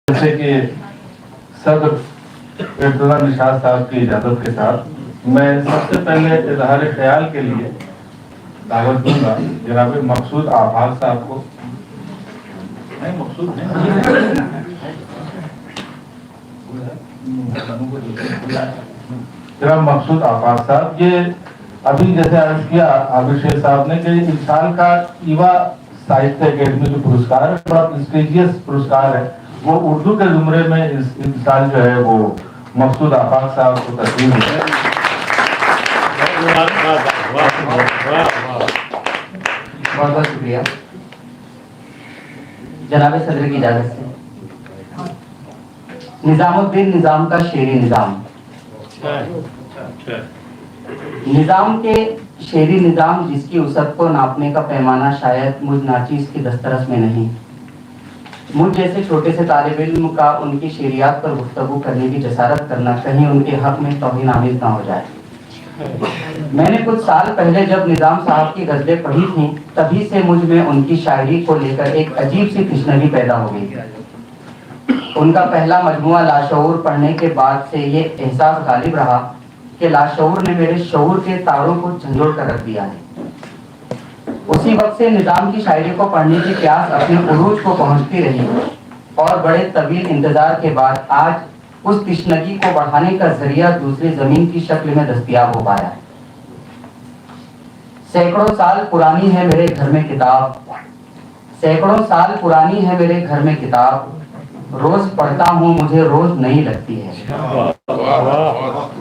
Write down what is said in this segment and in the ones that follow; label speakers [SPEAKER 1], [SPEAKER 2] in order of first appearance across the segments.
[SPEAKER 1] جیسے کہ صدر ارتضیٰ نشاط صاحب کی اجازت کے ساتھ میں سب سے پہلے اظہار خیال کے لیے دعوت دوں گا جناب مقصود آفاق صاحب کو. جناب مقصود آفاق صاحب، یہ ابھی جیسے عرض کیا عابد شیخ صاحب نے کہ اس سال کا ایوا ساہتیہ اکیڈمی جو پرسکار ہے بڑا پریسٹیجیس پرسکار ہے، وہ اردو کے زمرے میں اس سال جو ہے وہ مقصود آفاق صاحب کو تسلیم ہے.
[SPEAKER 2] بہت بہت شکریہ. جناب صدر کی اجازت سے نظام الدین نظام کا شعری نظام. نظام کے شعری نظام جس کی وسعت کو ناپنے کا پیمانہ شاید مجھ ناچیز کی دسترس میں نہیں. مجھ جیسے چھوٹے سے طالب علم کا ان کی شعریات پر گفتگو کرنے کی جسارت کرنا کہیں ان کے حق میں توہین آمیز نہ ہو جائے. میں نے کچھ سال پہلے جب نظام صاحب کی غزلیں پڑھی تھیں تبھی سے مجھ میں ان کی شاعری کو لے کر ایک عجیب سی تشنگی پیدا ہو گئی. ان کا پہلا مجموعہ لاشعور پڑھنے کے بعد سے یہ احساس غالب رہا کہ لاشعور نے میرے شعور کے تاروں کو جھنجھوڑ کر رکھ دیا ہے. اسی وقت سے نظام کی شاعری کو پڑھنے کی پیاس اپنے عروج کو پہنچتی رہی اور بڑے طویل انتظار کے بعد آج اس تشنگی کو بڑھانے کا ذریعہ دوسری زمین کی شکل میں دستیاب ہو پایا. سینکڑوں سال پرانی ہے میرے گھر میں کتاب، سینکڑوں سال پرانی ہے میرے گھر میں کتاب، روز پڑھتا ہوں مجھے روز نہیں لگتی ہے.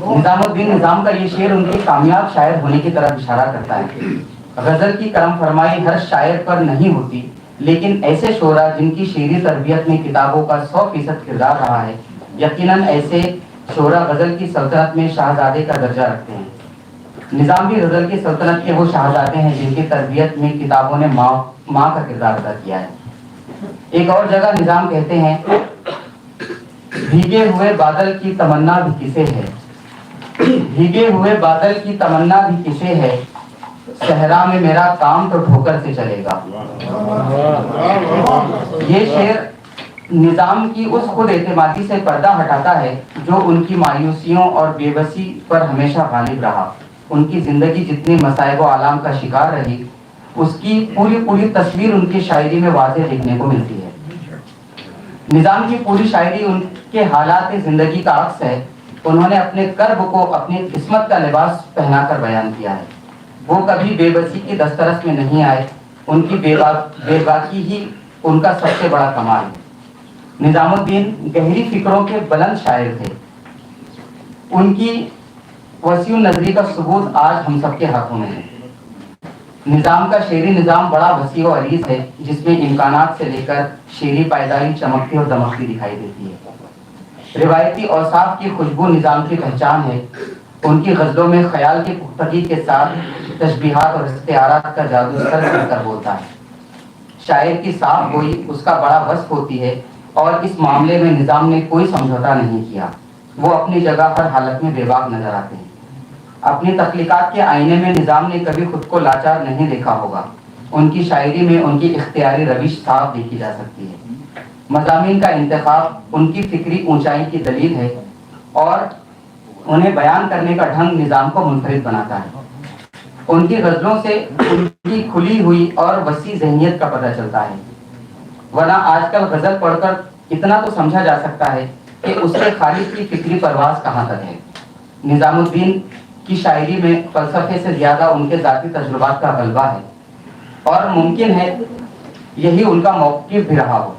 [SPEAKER 2] نظام الدین نظام کا یہ شعر ان کے کامیاب شاعر ہونے کی طرف اشارہ کرتا ہے. غزل کی کرم فرمائی ہر شاعر پر نہیں ہوتی، لیکن ایسے شعراء جن کی شعری تربیت میں کتابوں کا 100% کردار رہا ہے، یقیناً ایسے شعراء غزل کی سلطنت میں شہزادے کا درجہ رکھتے ہیں. نظام بھی غزل کی سلطنت کے وہ شہزادے ہیں جن کی تربیت میں کتابوں نے ماں کا کردار ادا کیا ہے. ایک اور جگہ نظام کہتے ہیں، بھیگے ہوئے بادل کی تمنا بھی کسے ہے، بھیگے ہوئے بادل کی تمنا بھی کسے ہے، صحرا میں میرا کام تو ٹھوکر سے چلے گا. یہ شعر نظام کی اس خود اعتمادی سے پردہ ہٹاتا ہے جو ان کی مایوسیوں اور بے بسی پر ہمیشہ غالب رہا. ان کی زندگی جتنی مصائب و آلام کا شکار رہی، اس کی پوری تصویر ان کی شاعری میں واضح دیکھنے کو ملتی ہے. نظام کی پوری شاعری ان کے حالات زندگی کا عکس ہے. انہوں نے اپنے کرب کو اپنی قسمت کا لباس پہنا کر بیان کیا ہے. وہ کبھی بے بسی کی دسترس میں نہیں آئے. ان کی بے باکی ہی ان کا سب سے بڑا کمال ہے. نظام الدین گہری فکروں کے بلند شاعر تھے. ان کی وسیع نظری کا ثبوت آج ہم سب کے ہاتھوں میں ہے. نظام کا شعری نظام بڑا وسیع و عریض ہے جس میں امکانات سے لے کر شعری پائیداری چمکتی اور دمکتی دکھائی دیتی ہے. روایتی اوصاف کی خوشبو نظام کی پہچان ہے. ان کی غزلوں میں خیال کی پختگی کے ساتھ تشبیہات اور استعارات کا جادو سر کر کر بولتا ہے. شاعر کی صاف گوئی اس کا بڑا وصف ہوتی ہے اور اس معاملے میں نظام نے کوئی سمجھوتا نہیں کیا. وہ اپنی جگہ ہر حالت میں بے باک نظر آتے ہیں. اپنی تخلیقات کے آئینے میں نظام نے کبھی خود کو لاچار نہیں دیکھا ہوگا. ان کی شاعری میں ان کی اختیاری روش صاف دیکھی جا سکتی ہے. مضامین کا انتخاب ان کی فکری اونچائی کی دلیل ہے اور انہیں بیان کرنے کا ڈھنگ نظام کو منفرد بناتا ہے. ان کی غزلوں سے ان کی کھلی ہوئی اور وسیع ذہنیت کا پتہ چلتا ہے. ورنہ آج کل غزل پڑھ کر اتنا تو سمجھا جا سکتا ہے کہ اس کے خالق کی فکری پرواز کہاں تک ہے. نظام الدین کی شاعری میں فلسفے سے زیادہ ان کے ذاتی تجربات کا غلبہ ہے اور ممکن ہے یہی ان کا موقف بھی رہا ہو.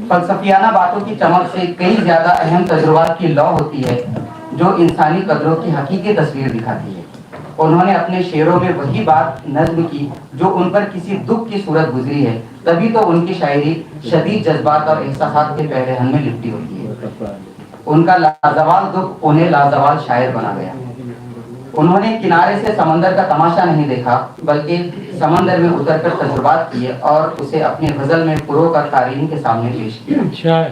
[SPEAKER 2] فلسفیانہ باتوں کی چمک سے کئی زیادہ اہم تجربات کی لو ہوتی ہے جو انسانی قدروں کی حقیقی تصویر دکھاتی ہے. انہوں نے اپنے شعروں میں وہی بات نظم کی جو ان پر کسی دکھ کی صورت گزری ہے. تبھی تو ان کی شاعری شدید جذبات اور احساسات کے پہرے میں لپٹی ہوتی ہے. ان کا لازوال دکھ انہیں لازوال شاعر بنا گیا. انہوں نے کنارے سے سمندر کا تماشا نہیں دیکھا بلکہ سمندر میں اتر کر تجربات کیے اور اسے اپنی غزل میں پرو کر قارئین کے سامنے پیش کیا.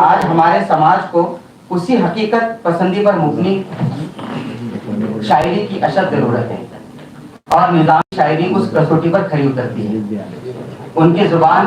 [SPEAKER 2] آج ہمارے سماج کو اسی حقیقت پسندی پر مبنی شاعری کی اشد ضرورت ہے اور نظام شاعری اس کسوٹی پر کھری اترتی ہے. ان کی زبان